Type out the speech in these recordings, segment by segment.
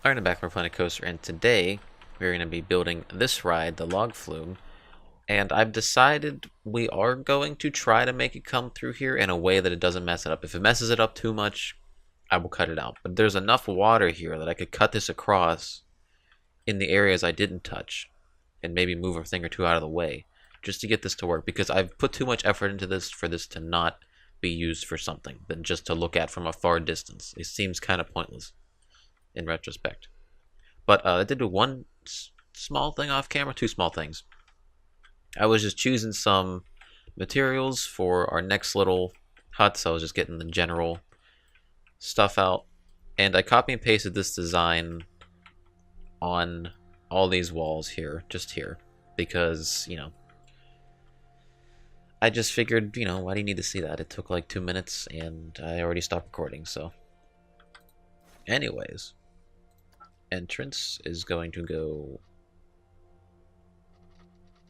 Alright, I'm back from Planet Coaster, and today we're going to be building this ride, the Log Flume, and I've decided we are going to try to make it come through here in a way that it doesn't mess it up. If it messes it up too much, I will cut it out. But there's enough water here that I could cut this across in the areas I didn't touch, and maybe move a thing or two out of the way, just to get this to work, because I've put too much effort into this for this to not be used for something than just to look at from a far distance. It seems kind of pointless in retrospect. But I did do one small thing off camera, two small things. I was just choosing some materials for our next little hut, so I was just getting the general stuff out. And I copy and pasted this design on all these walls here, just here, because, you know, I just figured, you know, why do you need to see that? It took like 2 minutes and I already stopped recording, so. Anyways. Entrance is going to go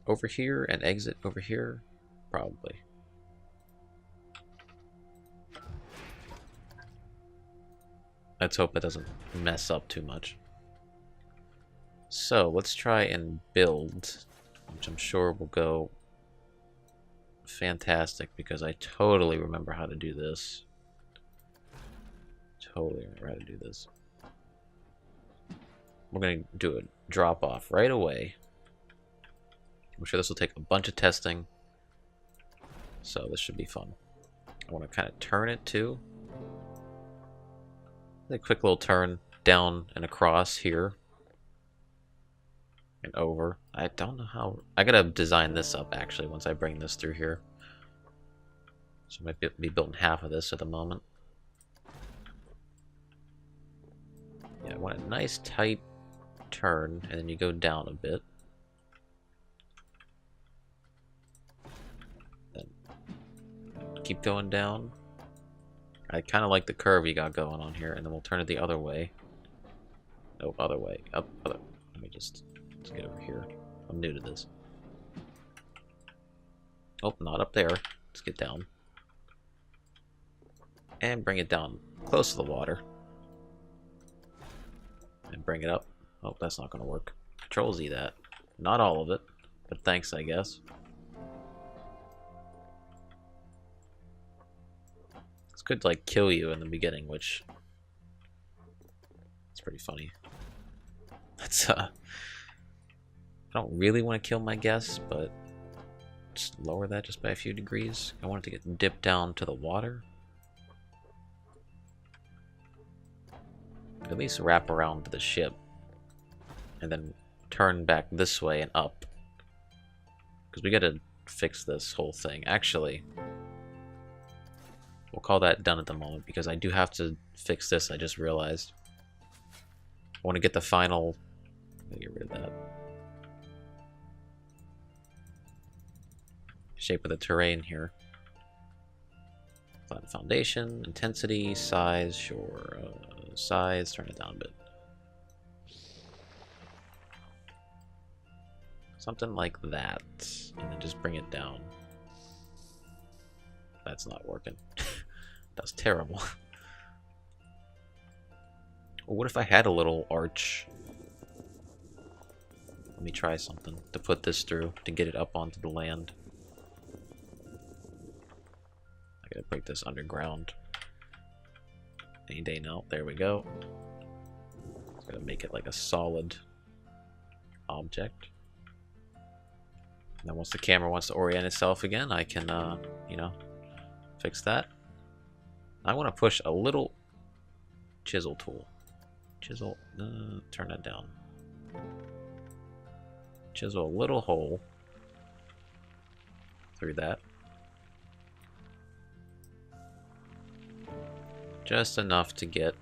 over here and exit over here, probably. Let's hope it doesn't mess up too much. So let's try and build, which I'm sure will go fantastic because I totally remember how to do this. Totally remember how to do this. We're going to do a drop off right away. I'm sure this will take a bunch of testing, so this should be fun. I want to kind of turn it too. A quick little turn down and across here. And over. I don't know how... I gotta design this up actually once I bring this through here. So I might be building half of this at the moment. Yeah, I want a nice tight turn, and then you go down a bit. Then keep going down. I kind of like the curve you got going on here, and then we'll turn it the other way. No, other way. Up, other. Let me just get over here. I'm new to this. Oh, not up there. Let's get down. And bring it down close to the water. And bring it up. Oh, that's not going to work. Control Z that. Not all of it, but thanks, I guess. This could, like, kill you in the beginning, which... it's pretty funny. That's, I don't really want to kill my guess, but... just lower that just by a few degrees. I want it to get dipped down to the water. At least wrap around to the ship. And then turn back this way and up. Because we gotta fix this whole thing. Actually, we'll call that done at the moment, because I do have to fix this, I just realized. I want to get the final... let me get rid of that. Shape of the terrain here. Flat foundation, intensity, size, sure. Size, turn it down a bit. Something like that. And then just bring it down. That's not working. That's terrible. Well, what if I had a little arch? Let me try something to put this through, to get it up onto the land. I gotta break this underground. Any day now. There we go. Just gotta make it like a solid object. And then once the camera wants to orient itself again, I can, you know, fix that. I want to push a little chisel tool. Chisel, turn that down. Chisel a little hole through that. Just enough to get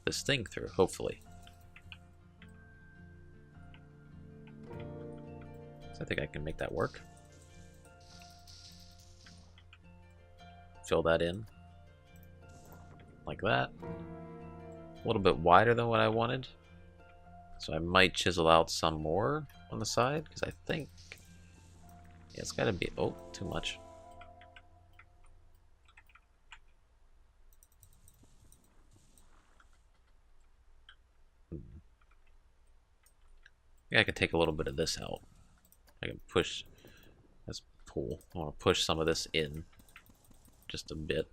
this thing through, hopefully. So I think I can make that work. Fill that in. Like that. A little bit wider than what I wanted. So I might chisel out some more on the side, because I think... yeah, it's gotta be... oh, too much. Yeah, I can take a little bit of this out. I can push this pull. I want to push some of this in just a bit.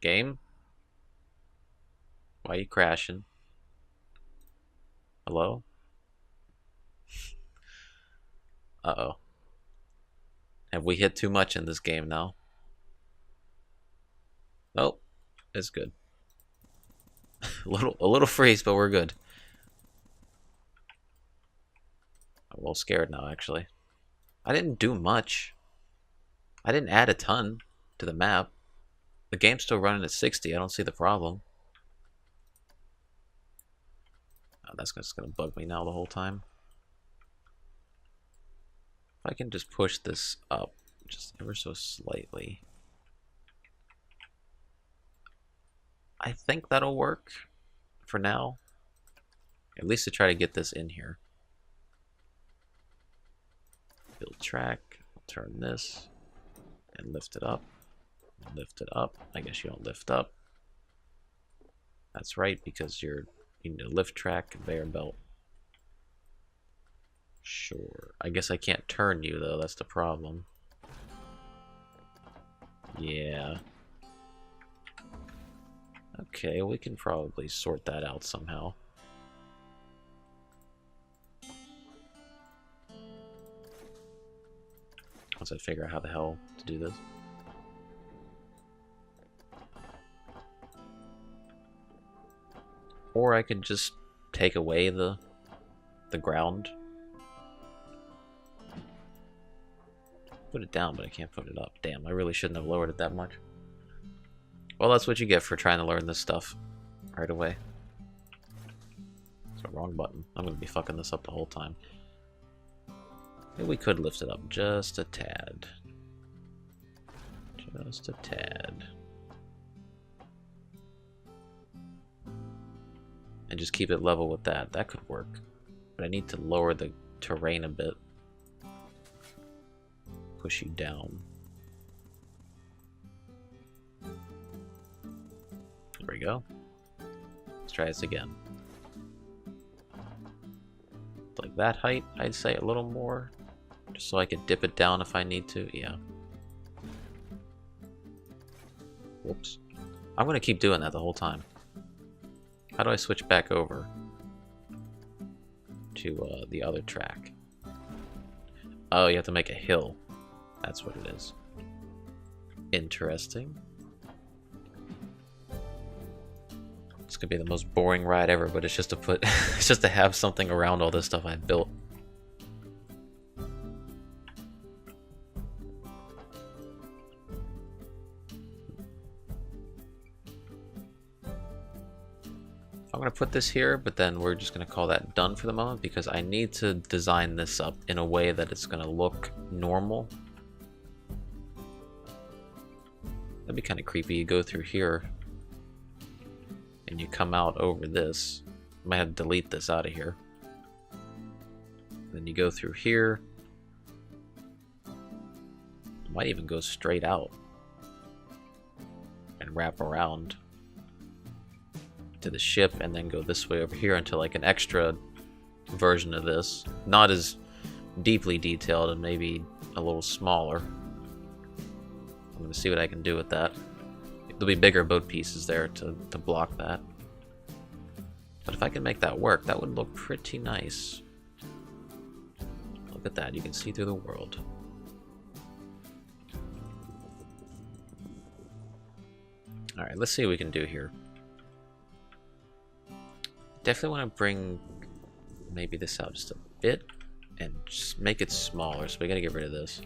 Game? Why are you crashing? Hello? Uh-oh. Have we hit too much in this game now? Nope. It's good. a little freeze, but we're good. I'm a little scared now, actually. I didn't do much. I didn't add a ton to the map. The game's still running at 60. I don't see the problem. Oh, that's just gonna bug me now the whole time. If I can just push this up just ever so slightly. I think that'll work for now. At least to try to get this in here. Build track, turn this, and lift it up. Lift it up. I guess you don't lift up. That's right, because you need a lift track, conveyor belt. Sure. I guess I can't turn you, though. That's the problem. Yeah. Okay, we can probably sort that out somehow. Once I figure out how the hell to do this. Or I could just take away the ground. Put it down, but I can't put it up. Damn, I really shouldn't have lowered it that much. Well, that's what you get for trying to learn this stuff right away. It's the wrong button. I'm going to be fucking this up the whole time. Maybe we could lift it up just a tad. Just a tad. And just keep it level with that. That could work. But I need to lower the terrain a bit. Push you down. There we go. Let's try this again. Like that height, I'd say a little more. Just so I could dip it down if I need to. Yeah. Whoops. I'm going to keep doing that the whole time. How do I switch back over to the other track? Oh, you have to make a hill. That's what it is. Interesting. It's gonna be the most boring ride ever, but it's just to put, it's just to have something around all this stuff I built. I'm gonna put this here, but then we're just gonna call that done for the moment because I need to design this up in a way that it's gonna look normal. That'd be kind of creepy. You go through here and you come out over this. I might have to delete this out of here. Then you go through here. You might even go straight out and wrap around to the ship and then go this way over here into like an extra version of this. Not as deeply detailed and maybe a little smaller. I'm going to see what I can do with that. There'll be bigger boat pieces there to block that. But if I can make that work, that would look pretty nice. Look at that, you can see through the world. Alright, let's see what we can do here. Definitely want to bring maybe this out just a bit and just make it smaller, so we gotta get rid of this.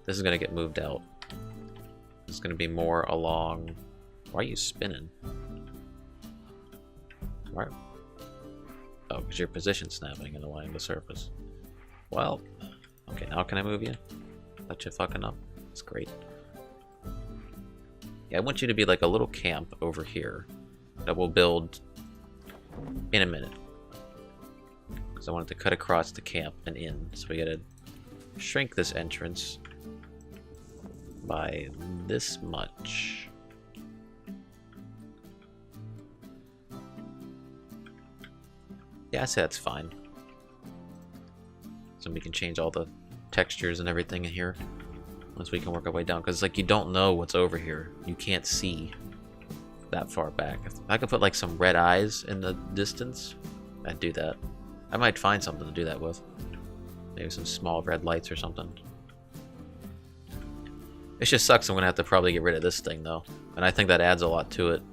This is gonna get moved out. This is gonna be more along. Why are you spinning? Why? Oh, because your position snapping and aligning the surface. Well, okay, now can I move you? Let you fucking up. That's great. Yeah, I want you to be like a little camp over here that we'll build in a minute. Because I wanted to cut across the camp and in, so we gotta shrink this entrance by this much. Yeah, I say that's fine. So we can change all the textures and everything in here once we can work our way down. Because like you don't know what's over here. You can't see that far back. If I could put like some red eyes in the distance, I'd do that. I might find something to do that with. Maybe some small red lights or something. It just sucks. I'm gonna have to probably get rid of this thing though, and I think that adds a lot to it.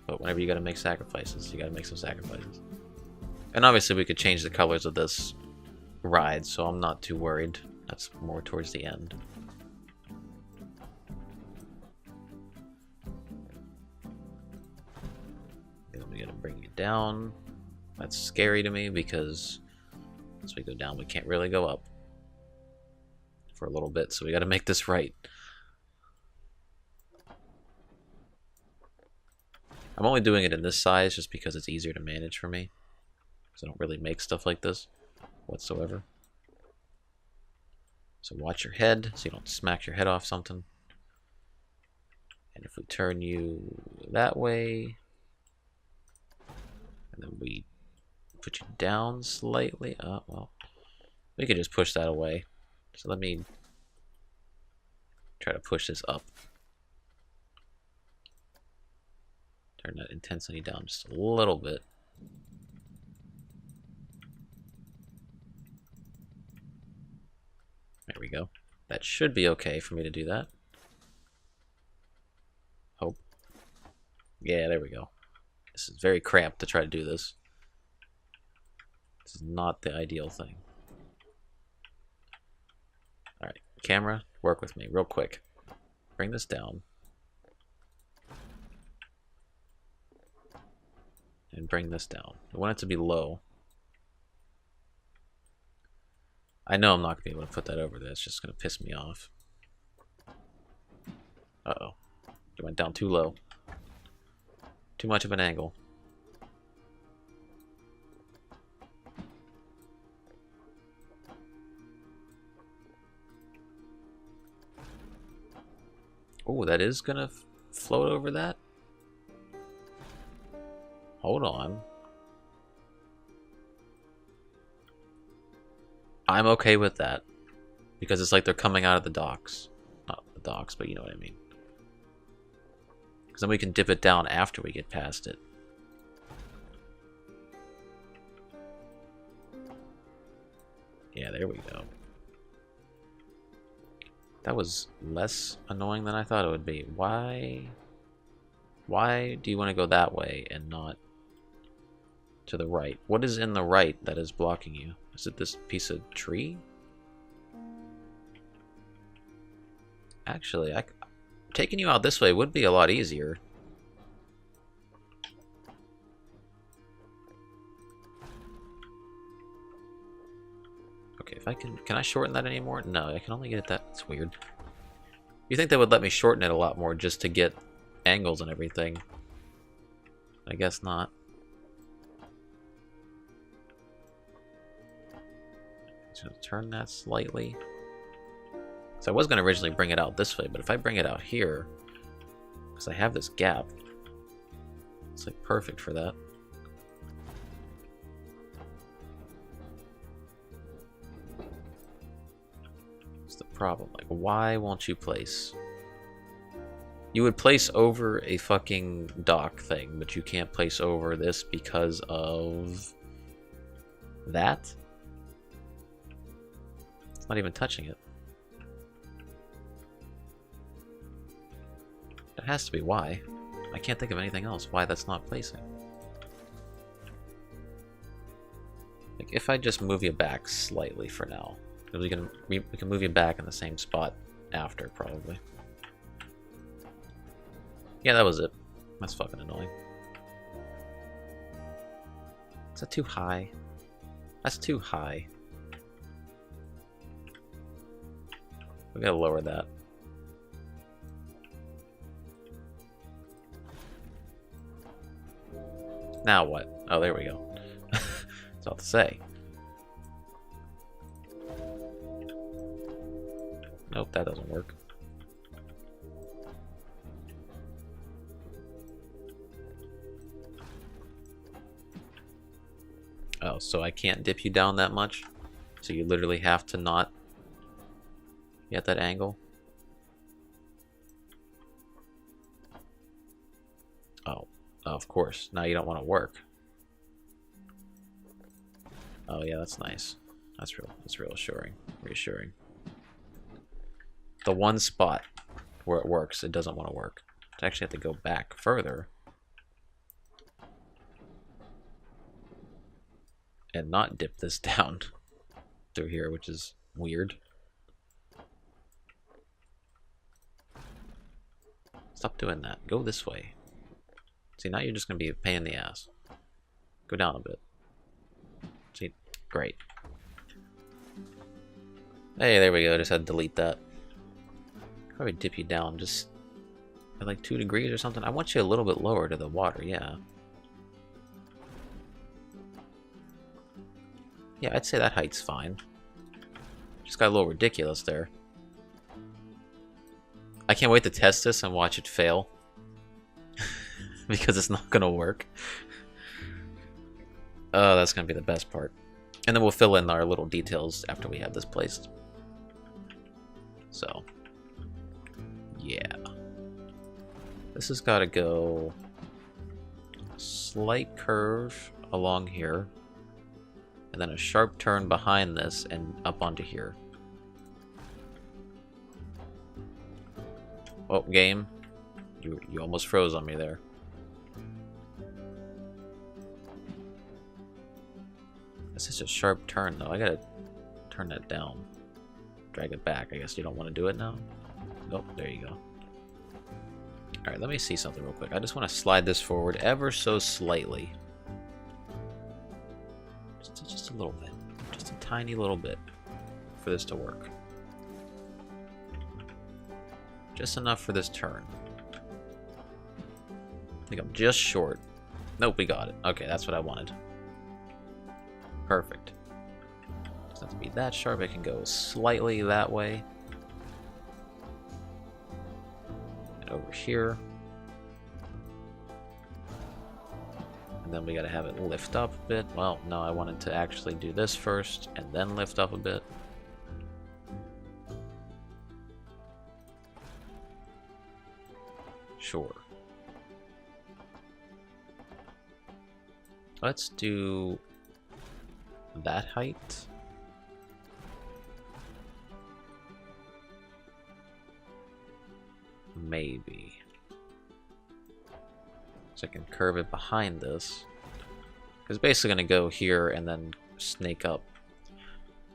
But whenever you gotta make sacrifices, you gotta make some sacrifices. And obviously we could change the colors of this ride, so I'm not too worried. That's more towards the end. Then we gotta bring it down. That's scary to me because as we go down, we can't really go up for a little bit, so we gotta make this right. I'm only doing it in this size just because it's easier to manage for me. Because I don't really make stuff like this whatsoever. So watch your head so you don't smack your head off something. And if we turn you that way, and then we put you down slightly, well, we could just push that away. So let me try to push this up. Turn that intensity down just a little bit. There we go. That should be okay for me to do that. Hope. Yeah, there we go. This is very cramped to try to do this. This is not the ideal thing. Alright, camera, work with me real quick. Bring this down. And bring this down. I want it to be low. I know I'm not going to be able to put that over there. It's just going to piss me off. Uh-oh. It went down too low. Too much of an angle. Oh, that is going to float over that? Hold on. I'm okay with that. Because it's like they're coming out of the docks. Not the docks, but you know what I mean. Because then we can dip it down after we get past it. Yeah, there we go. That was less annoying than I thought it would be. Why do you want to go that way and not to the right? What is in the right that is blocking you? Is it this piece of tree? Actually, taking you out this way would be a lot easier. Okay, if I can I shorten that anymore? No, I can only get that. It's weird. You think they would let me shorten it a lot more just to get angles and everything? I guess not. Just turn that slightly. So I was going to originally bring it out this way, but if I bring it out here, because I have this gap, it's like perfect for that. What's the problem? Like, why won't you place? You would place over a fucking dock thing, but you can't place over this because of that? It's not even touching it. That has to be why. I can't think of anything else why that's not placing. Like, if I just move you back slightly for now, we can move you back in the same spot after, probably. Yeah, that was it. That's fucking annoying. Is that too high? That's too high. We gotta lower that. Now what? Oh, there we go. That's all to say. Nope, that doesn't work. Oh, so I can't dip you down that much? So you literally have to not get that angle? Oh, of course. Now you don't want to work. Oh yeah, that's nice. That's real reassuring. The one spot where it works, it doesn't want to work. I actually have to go back further and not dip this down through here, which is weird. Stop doing that. Go this way. See, now you're just going to be a pain in the ass. Go down a bit. See, great. Hey, there we go. Just had to delete that. Probably dip you down just at like 2 degrees or something. I want you a little bit lower to the water, yeah. Yeah, I'd say that height's fine. Just got a little ridiculous there. I can't wait to test this and watch it fail. Because it's not gonna work. Oh, that's gonna be the best part. And then we'll fill in our little details after we have this placed. So, yeah. This has got to go a slight curve along here. And then a sharp turn behind this and up onto here. Oh, game. You almost froze on me there. This is a sharp turn, though. I gotta turn that down. Drag it back. I guess you don't want to do it now? Nope, there you go. Alright, let me see something real quick. I just want to slide this forward ever so slightly. Just a little bit. Just a tiny little bit for this to work. Just enough for this turn. I think I'm just short. Nope, we got it. Okay, that's what I wanted. Perfect. Doesn't have to be that sharp. It can go slightly that way. And over here. And then we gotta have it lift up a bit. Well, no, I wanted to actually do this first and then lift up a bit. Sure. Let's do that height. Maybe. So I can curve it behind this. It's basically going to go here and then snake up.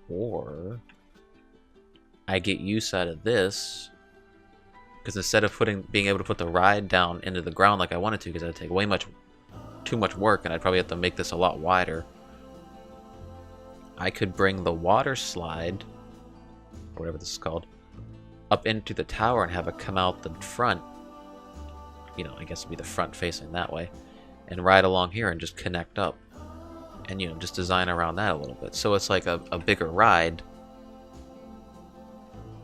Or I get use out of this. Because instead of being able to put the ride down into the ground like I wanted to, because that'd take way too much work, and I'd probably have to make this a lot wider. I could bring the water slide, or whatever this is called, up into the tower and have it come out the front. You know, I guess it'd be the front facing that way, and ride along here and just connect up, and you know, just design around that a little bit. So it's like a bigger ride,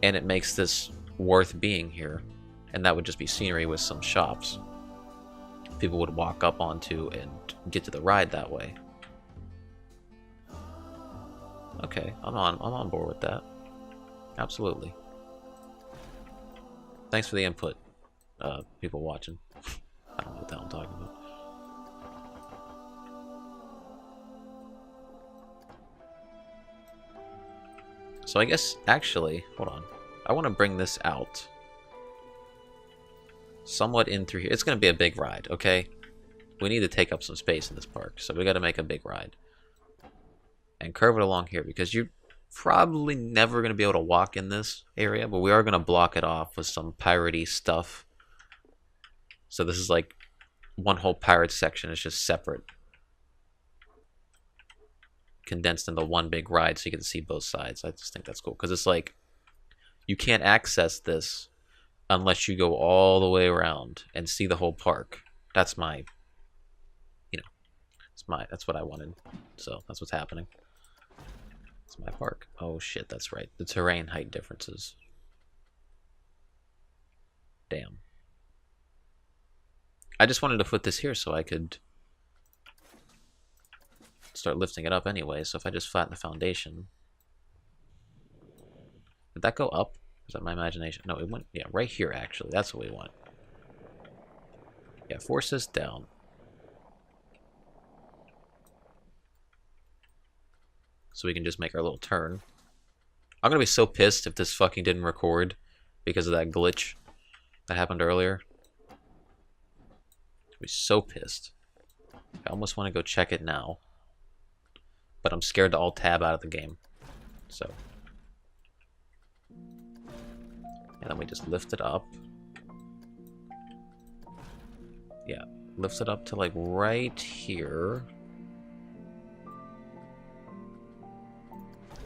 and it makes this worth being here, and that would just be scenery with some shops. People would walk up onto and get to the ride that way. Okay, I'm on board with that. Absolutely. Thanks for the input, people watching. I don't know what the hell I'm talking about. So I guess, actually, hold on. I want to bring this out somewhat in through here. It's going to be a big ride, okay? We need to take up some space in this park, so we got to make a big ride. And curve it along here, because you're probably never going to be able to walk in this area, but we are going to block it off with some piratey stuff. So this is like one whole pirate section. It's just separate. Condensed into one big ride so you can see both sides. I just think that's cool, because it's like you can't access this unless you go all the way around and see the whole park. That's my, you know, that's what I wanted. So that's what's happening. It's my park. Oh shit, that's right. The terrain height differences. Damn. I just wanted to put this here so I could start lifting it up anyway, so if I just flatten the foundation... Did that go up? Is that my imagination? No, it went, yeah, right here, actually. That's what we want. Yeah, force this down. So we can just make our little turn. I'm gonna be so pissed if this fucking didn't record because of that glitch that happened earlier. I'd be so pissed. I almost want to go check it now. But I'm scared to alt-tab out of the game. So... And then we just lift it up. Yeah, lift it up to like right here.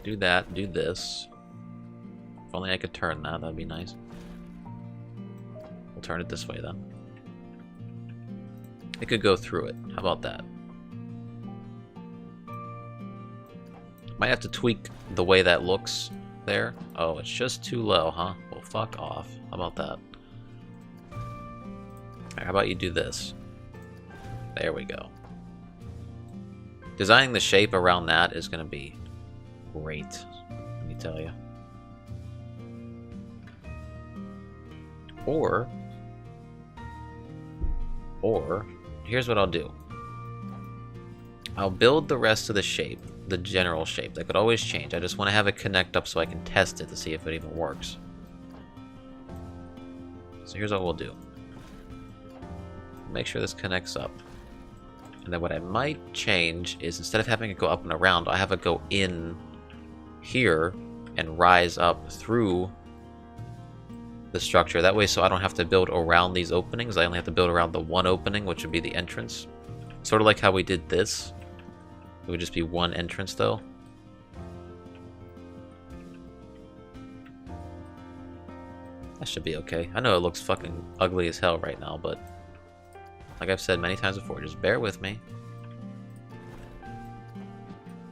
Do that, do this. If only I could turn that, that'd be nice. We'll turn it this way then. It could go through it. How about that? Might have to tweak the way that looks there. Oh, it's just too low, huh? Well, fuck off. How about that? How about you do this? There we go. Designing the shape around that is going to be great, let me tell you. Or, here's what I'll do. I'll build the rest of the shape, the general shape. That could always change. I just want to have it connect up so I can test it to see if it even works. So here's what we'll do. Make sure this connects up. And then what I might change is instead of having it go up and around, I have it go in here and rise up through the structure. That way, so I don't have to build around these openings. I only have to build around the one opening, which would be the entrance. Sort of like how we did this. It would just be one entrance, though. That should be okay. I know it looks fucking ugly as hell right now, but like I've said many times before, just bear with me.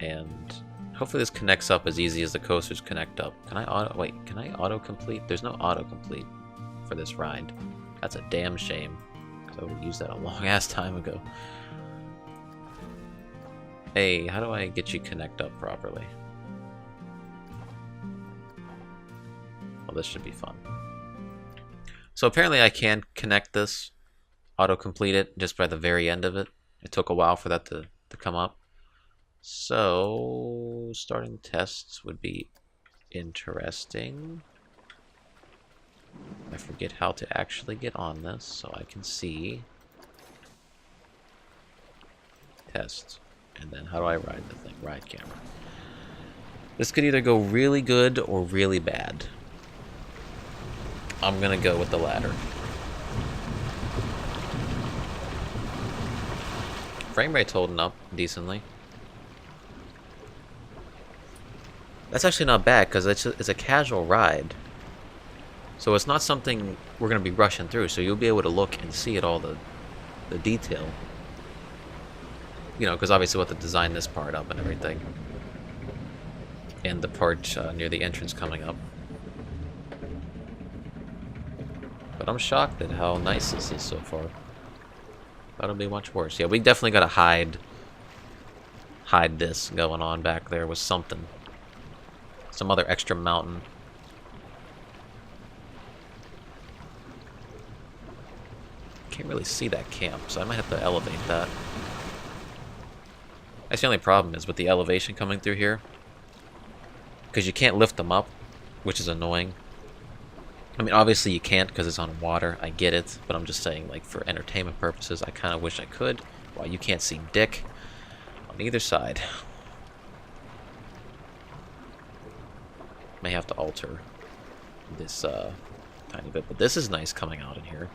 And hopefully this connects up as easy as the coasters connect up. Can I auto-complete? There's no auto-complete for this ride. That's a damn shame, because I would have used that a long-ass time ago. Hey, how do I get you connect up properly? Well, this should be fun. So apparently I can connect this, auto-complete it, just by the very end of it. It took a while for that to come up. So, starting tests would be interesting. I forget how to actually get on this, so I can see. Test. And then how do I ride the thing? Ride camera. This could either go really good or really bad. I'm gonna go with the latter. Frame rate's holding up decently. That's actually not bad, because it's a casual ride. So it's not something we're going to be rushing through, so you'll be able to look and see it all the detail. You know, because obviously we'll have to design this part up and everything. And the part near the entrance coming up. But I'm shocked at how nice this is so far. Thought it'd be much worse. Yeah, we definitely got to hide this going on back there with something. Some other extra mountain. Can't really see that camp, so I might have to elevate that. That's the only problem is with the elevation coming through here. Because you can't lift them up, which is annoying. I mean, obviously you can't because it's on water. I get it, but I'm just saying, like, for entertainment purposes, I kind of wish I could. Well, you can't see dick on either side. May have to alter this tiny bit, but this is nice coming out in here.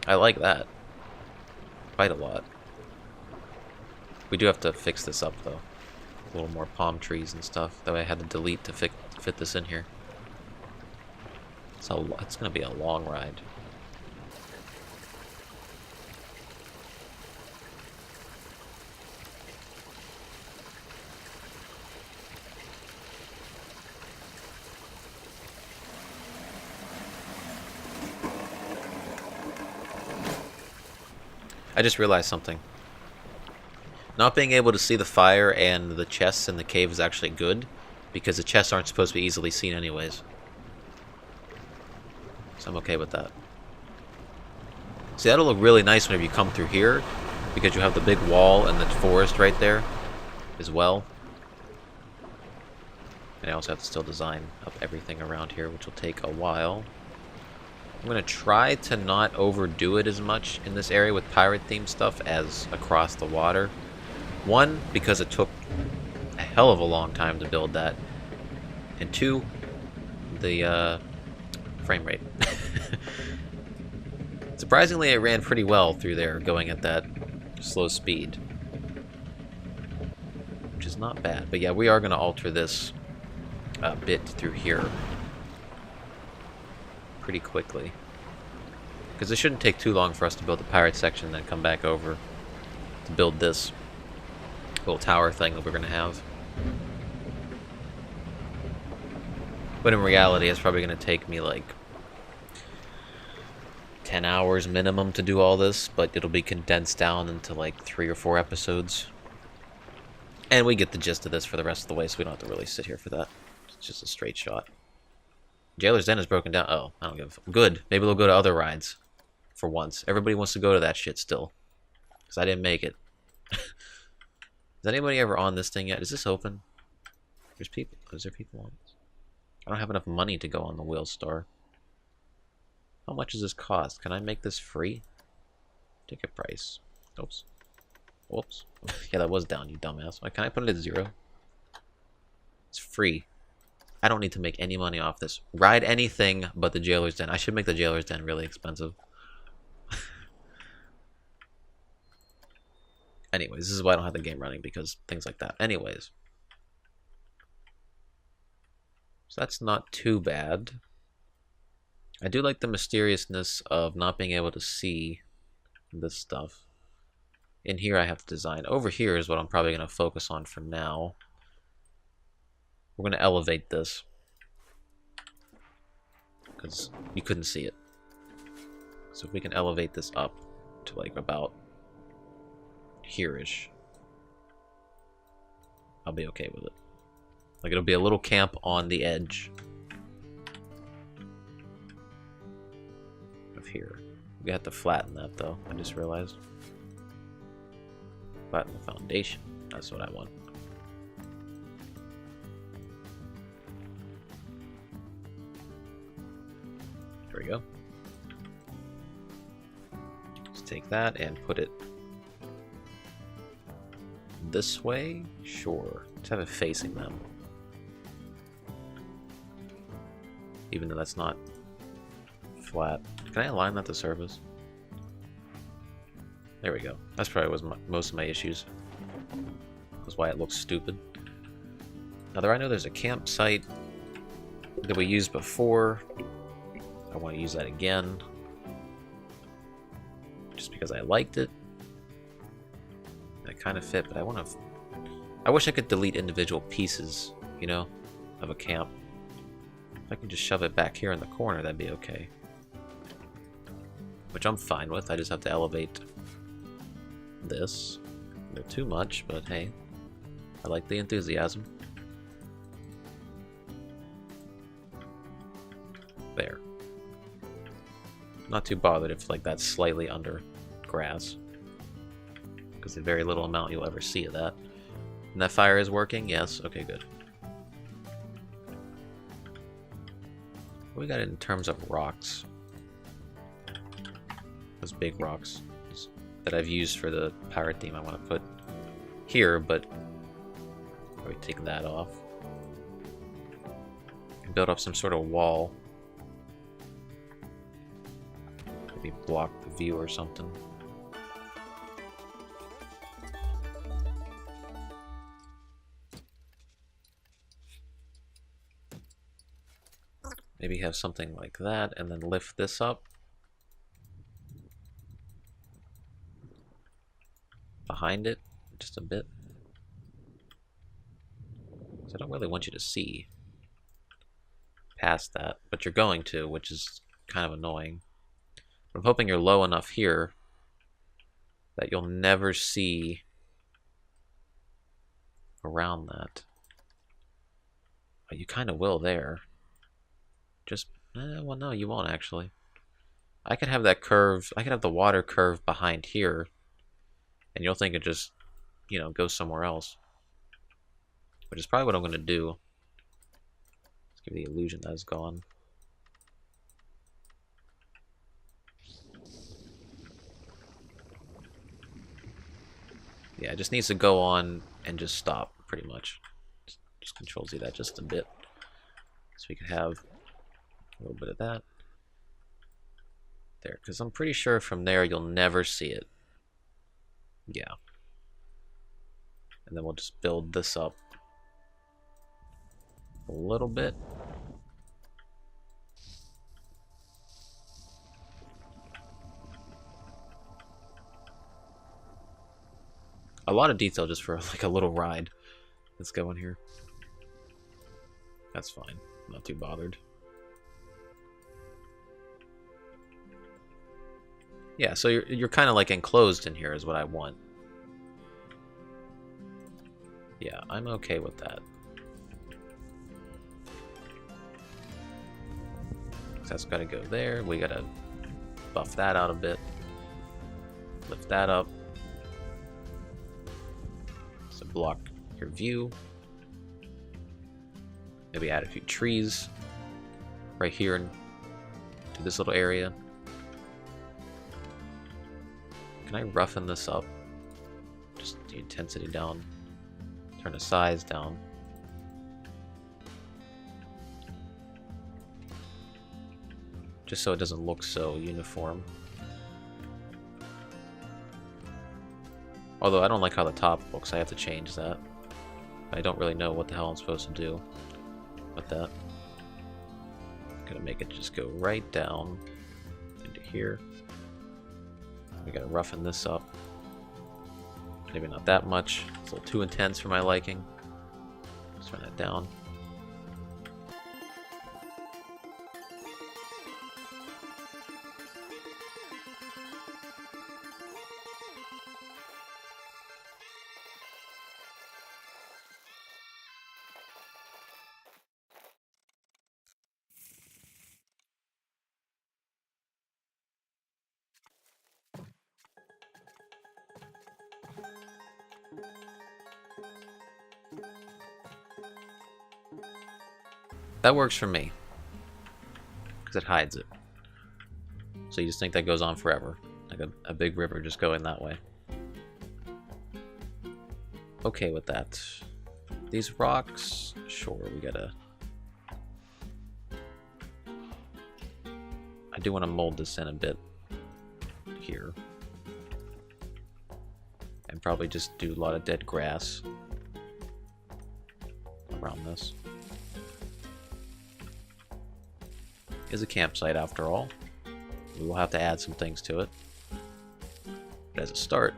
I like that quite a lot. We do have to fix this up though. A little more palm trees and stuff. That way I had to delete to fit this in here. So it's gonna be a long ride. I just realized something. Not being able to see the fire and the chests in the cave is actually good, because the chests aren't supposed to be easily seen anyways. So I'm okay with that. See, that'll look really nice whenever you come through here, because you have the big wall and the forest right there as well. And I also have to still design up everything around here, which will take a while. I'm going to try to not overdo it as much in this area with pirate-themed stuff as across the water. One, because it took a hell of a long time to build that. And two, the frame rate. Surprisingly, it ran pretty well through there, going at that slow speed. Which is not bad. But yeah, we are going to alter this bit through here pretty quickly. Because it shouldn't take too long for us to build the pirate section and then come back over to build this little tower thing that we're going to have. But in reality, it's probably going to take me like 10 hours minimum to do all this, but it'll be condensed down into like 3 or 4 episodes. And we get the gist of this for the rest of the way, so we don't have to really sit here for that. It's just a straight shot. Jailer's Den is broken down. Oh, I don't give a... Good. Maybe they'll go to other rides for once. Everybody wants to go to that shit still. Because I didn't make it. Is anybody ever on this thing yet? Is this open? There's people. Is there people on this? I don't have enough money to go on the Wheel Star. How much does this cost? Can I make this free? Ticket price. Oops. Whoops. Yeah, that was down, you dumbass. Can I put it at 0? It's free. I don't need to make any money off this. Ride anything but the Jailer's Den. I should make the Jailer's Den really expensive. Anyways, this is why I don't have the game running, because things like that. Anyways. So that's not too bad. I do like the mysteriousness of not being able to see this stuff. In here I have to design. Over here is what I'm probably going to focus on for now. We're going to elevate this, because you couldn't see it. So if we can elevate this up to like about here-ish, I'll be okay with it. Like, it'll be a little camp on the edge of here. We have to flatten that though, I just realized. Flatten the foundation. That's what I want. There we go. Let's take that and put it this way. Sure. Let's have it facing them. Even though that's not flat. Can I align that to surface? There we go. That's probably was most of my issues. That's why it looks stupid. Now there, I know there's a campsite that we used before. I want to use that again. Just because I liked it. That kind of fit, but I want to... I wish I could delete individual pieces, you know, of a camp. If I can just shove it back here in the corner, that'd be okay. Which I'm fine with. I just have to elevate this. They're too much, but hey, I like the enthusiasm. There. Not too bothered if like that's slightly under grass, because the very little amount you'll ever see of that. And that fire is working? Yes. Okay, good. What we got in terms of rocks? Those big rocks that I've used for the pirate theme I want to put here, but probably take that off and build up some sort of wall. Maybe block the view or something. Maybe have something like that and then lift this up. Behind it, just a bit. So I don't really want you to see past that, but you're going to, which is kind of annoying. I'm hoping you're low enough here that you'll never see around that. But you kind of will there. Just, well, no, you won't actually. I could have that curve, I could have the water curve behind here, and you'll think it just, you know, goes somewhere else. Which is probably what I'm going to do. Let's give the illusion that it's gone. Yeah, it just needs to go on and just stop, pretty much. Just Control-Z that just a bit. So we could have a little bit of that. There, because I'm pretty sure from there you'll never see it. Yeah. And then we'll just build this up a little bit. A lot of detail just for like a little ride that's going here. That's fine. Not too bothered. Yeah, so you're kind of like enclosed in here is what I want. Yeah, I'm okay with that. That's got to go there. We got to buff that out a bit. Lift that up. So block your view. Maybe add a few trees right here to this little area. Can I roughen this up? Just the intensity down. Turn the size down. Just so it doesn't look so uniform. Although I don't like how the top looks, I have to change that. I don't really know what the hell I'm supposed to do with that. Gonna make it just go right down into here. We gotta roughen this up. Maybe not that much. It's a little too intense for my liking. Let's turn that down. That works for me, because it hides it. So you just think that goes on forever, like a big river just going that way. Okay with that. These rocks, sure, we gotta... I do want to mold this in a bit here. And probably just do a lot of dead grass around this. Is a campsite after all. We will have to add some things to it. But as a start,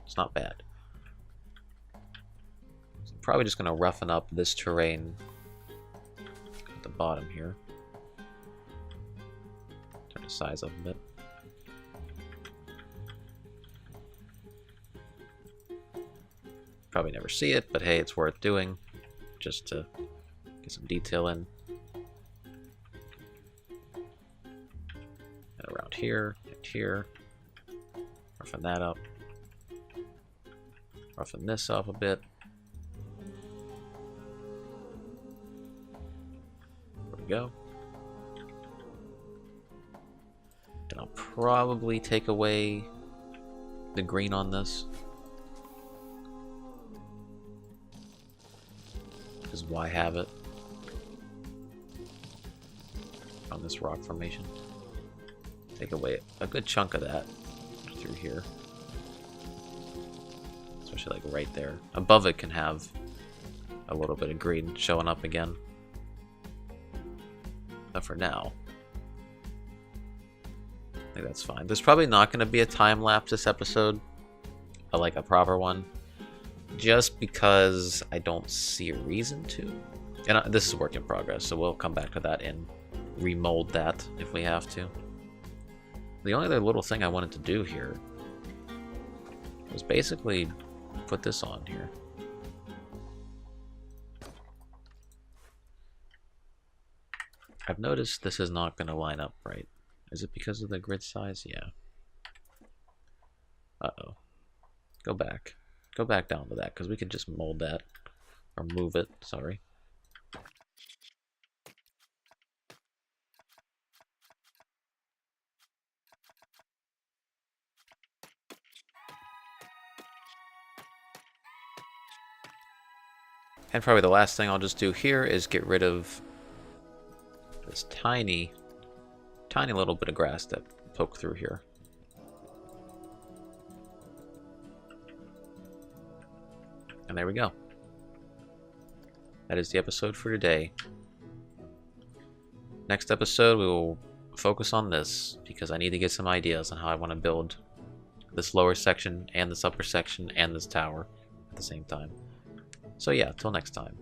it's not bad. So I'm probably just going to roughen up this terrain at the bottom here. Turn the size up a bit. Probably never see it, but hey, it's worth doing just to get some detail in. Around here and here. Roughen that up. Roughen this up a bit. There we go. And I'll probably take away the green on this. Because why have it on this rock formation? Take away a good chunk of that through here. Especially like right there. Above it can have a little bit of green showing up again. But for now, I think that's fine. There's probably not going to be a time lapse this episode, like a proper one, just because I don't see a reason to. And this is a work in progress, so we'll come back to that and remold that if we have to. The only other little thing I wanted to do here was basically put this on here. I've noticed this is not going to line up right. Is it because of the grid size? Yeah. Uh-oh. Go back. Go back down to that, because we could just mold that. Or move it, sorry. And probably the last thing I'll just do here is get rid of this tiny little bit of grass that poked through here. And there we go. That is the episode for today. Next episode we will focus on this, because I need to get some ideas on how I want to build this lower section and this upper section and this tower at the same time. So yeah, till next time.